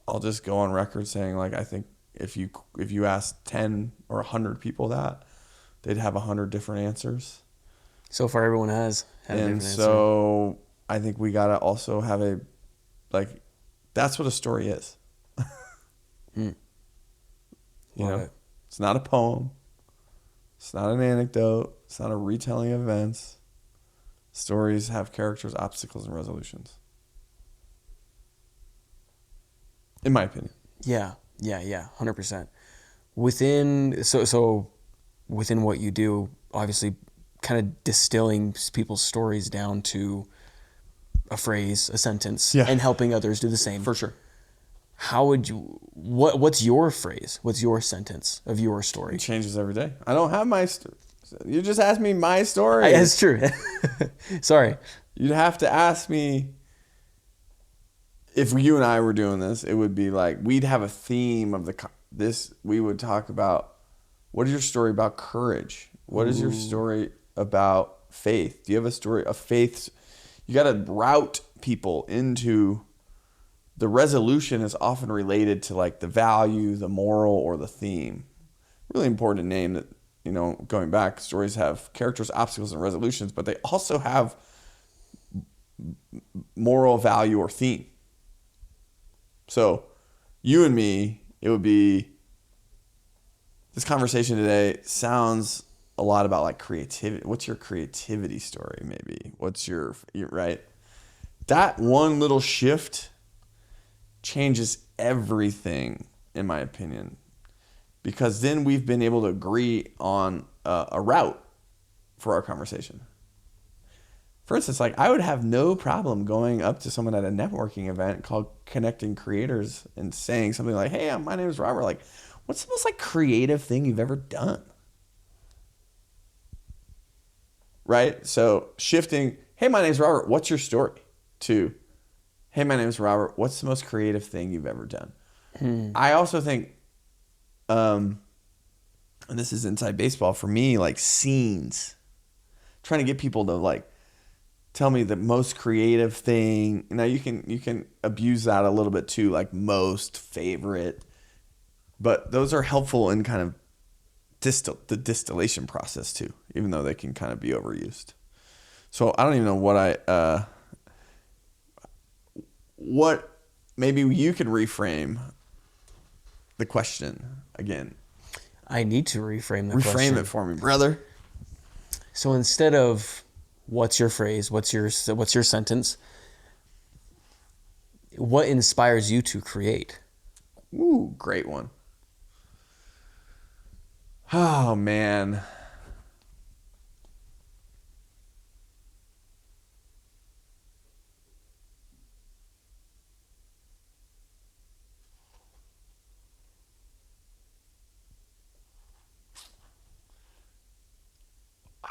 I'll just go on record saying, like, I think if you ask 10 or 100 people that, they'd have 100 different answers. So far, everyone has had a different And so I think we gotta also have that's what a story is. answer. You Love know, it. it's not a poem. It's not an anecdote. It's not a retelling of events. Stories have characters, obstacles, and resolutions. In my opinion. Yeah, 100%. Within what you do, obviously, kind of distilling people's stories down to a phrase, a sentence, Yeah. and helping others do the same. For sure. How would you? What's your phrase? What's your sentence of your story? It changes every day. I don't have my you just asked me my story. It's true. Sorry. You'd have to ask me, if you and I were doing this, it would be like, we'd have a theme of we would talk about, what is your story about courage? What is your story about faith? Do you have a story of faith? You got to route people into, the resolution is often related to like the value, the moral, or the theme. Really important to name that, going back, stories have characters, obstacles, and resolutions, but they also have moral value or theme. So you and me, it would be, this conversation today sounds a lot about like creativity. What's your creativity story? Maybe what's your right? That one little shift changes everything, in my opinion, because then we've been able to agree on a route for our conversation. For instance, like, I would have no problem going up to someone at a networking event called Connecting Creators and saying something like, "Hey, my name is Robert. Like, what's the most like creative thing you've ever done?" Right? So shifting, "Hey, my name is Robert. What's your story?" to, "Hey, my name is Robert. What's the most creative thing you've ever done?" I also think, and this is inside baseball for me, like scenes, trying to get people to like tell me the most creative thing. Now you can abuse that a little bit too, like most favorite, but those are helpful in kind of the distillation process too, even though they can kind of be overused. So I don't even know what maybe you could reframe the question again. I need to reframe the question. Reframe it for me, brother. So instead of what's your phrase, what's your sentence, what inspires you to create? Ooh, great one. Oh, man.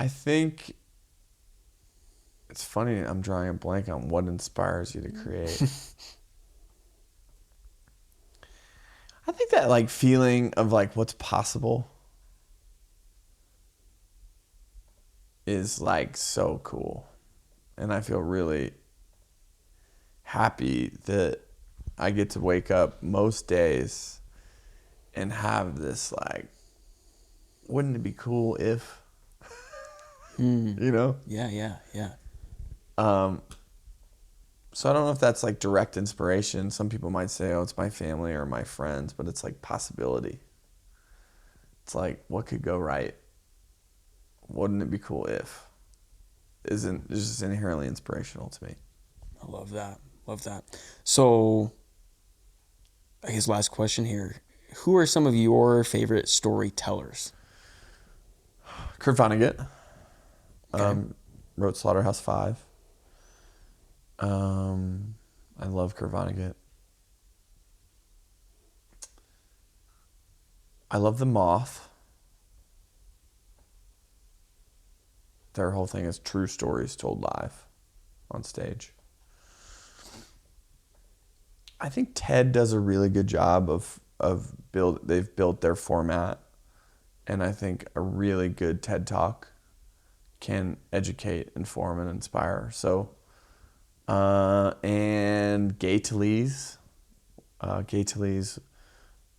I think it's funny, I'm drawing a blank on what inspires you to create. I think that like feeling of like what's possible is like so cool. And I feel really happy that I get to wake up most days and have this like, wouldn't it be cool if, you know? Yeah. So I don't know if that's like direct inspiration. Some people might say, oh, it's my family or my friends, but it's like possibility. It's like, what could go right? Wouldn't it be cool if? It's just inherently inspirational to me. I love that. So I guess last question here. Who are some of your favorite storytellers? Kurt Vonnegut. Okay. Wrote Slaughterhouse-5. I love Kurt Vonnegut. I love The Moth. Their whole thing is true stories told live on stage. I think Ted does a really good job of they've built their format, and I think a really good TED Talk can educate, inform, and inspire. So, and Gay Talese. Gay Talese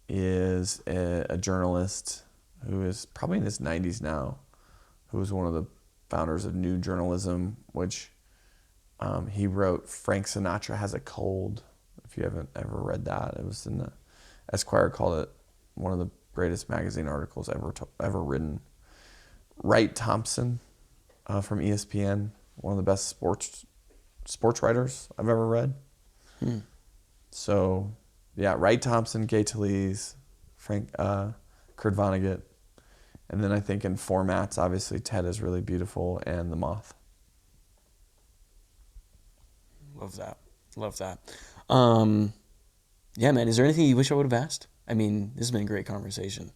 is a journalist who is probably in his 90s now, who was one of the founders of New Journalism, which he wrote Frank Sinatra Has a Cold. If you haven't ever read that, it was in the Esquire, called it one of the greatest magazine articles ever written. Wright Thompson from ESPN, one of the best sports writers I've ever read. So, yeah, Wright Thompson, Gay Talese, Kurt Vonnegut. And then I think in formats, obviously TED is really beautiful, and The Moth. Love that. Yeah, man, is there anything you wish I would have asked? I mean, this has been a great conversation.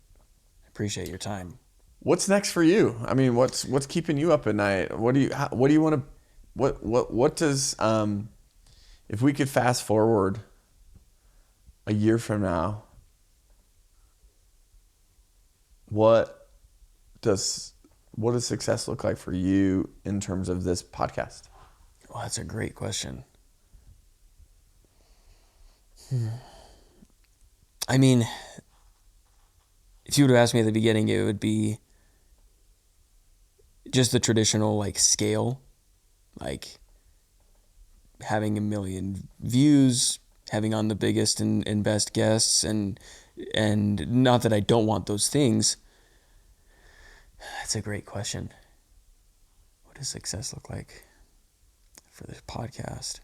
I appreciate your time. What's next for you? I mean, what's keeping you up at night? What do you want to, what does, if we could fast forward a year from now, what does success look like for you in terms of this podcast? Oh, that's a great question. I mean, if you would have asked me at the beginning, it would be just the traditional like scale, like having 1 million views, having on the biggest and best guests, and not that I don't want those things. That's a great question. What does success look like for this podcast?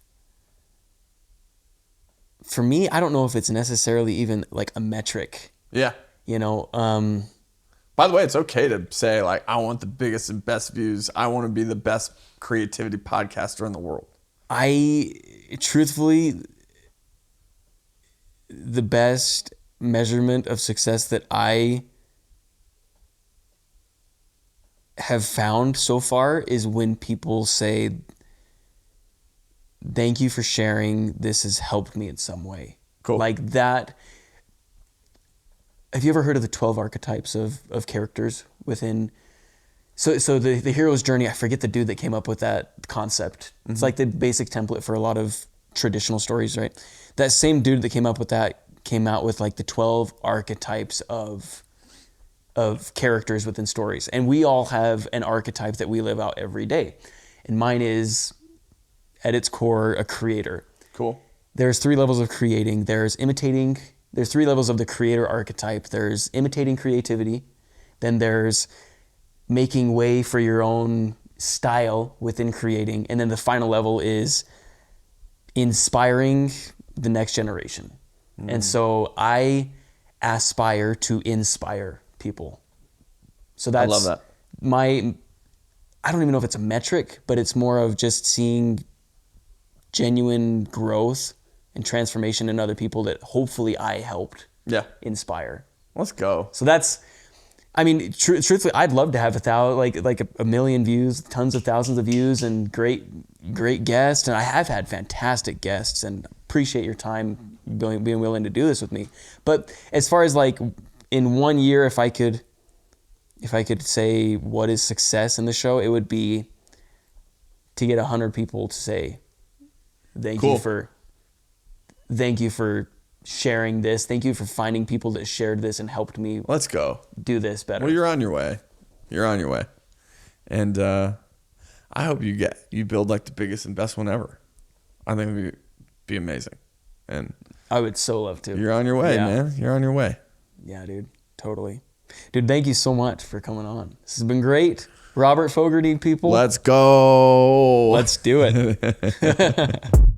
For me, I don't know if it's necessarily even like a metric. Yeah. You know, by the way, it's okay to say like, I want the biggest and best views. I want to be the best creativity podcaster in the world. Truthfully, the best measurement of success that I have found so far is when people say, thank you for sharing. This has helped me in some way. Cool. Like that. Have you ever heard of the 12 archetypes of characters within? So the hero's journey, I forget the dude that came up with that concept. Mm-hmm. It's like the basic template for a lot of traditional stories, right? That same dude that came up with that came out with like the 12 archetypes of characters within stories. And we all have an archetype that we live out every day. And mine is, at its core, a creator. Cool. There's 3 levels of creating. There's 3 levels of the creator archetype. There's imitating creativity. Then there's making way for your own style within creating. And then the final level is inspiring the next generation. And so I aspire to inspire people. So that's, I love that. I don't even know if it's a metric, but it's more of just seeing genuine growth and transformation in other people that hopefully I helped inspire. Let's go. So that's, I mean, truthfully, I'd love to have 1 million views, tons of thousands of views, and great guests. And I have had fantastic guests, and appreciate your time being willing to do this with me. But as far as like in 1 year, if I could say what is success in the show, it would be to get 100 people to say, thank you for sharing this. Thank you for finding people that shared this and helped me. Let's go. Do this better. Well, you're on your way. And I hope you build like the biggest and best one ever. I think it would be amazing. And I would so love to. You're on your way, man. You're on your way. Yeah, dude. Totally. Dude, thank you so much for coming on. This has been great. Robert Fogarty, people. Let's go. Let's do it.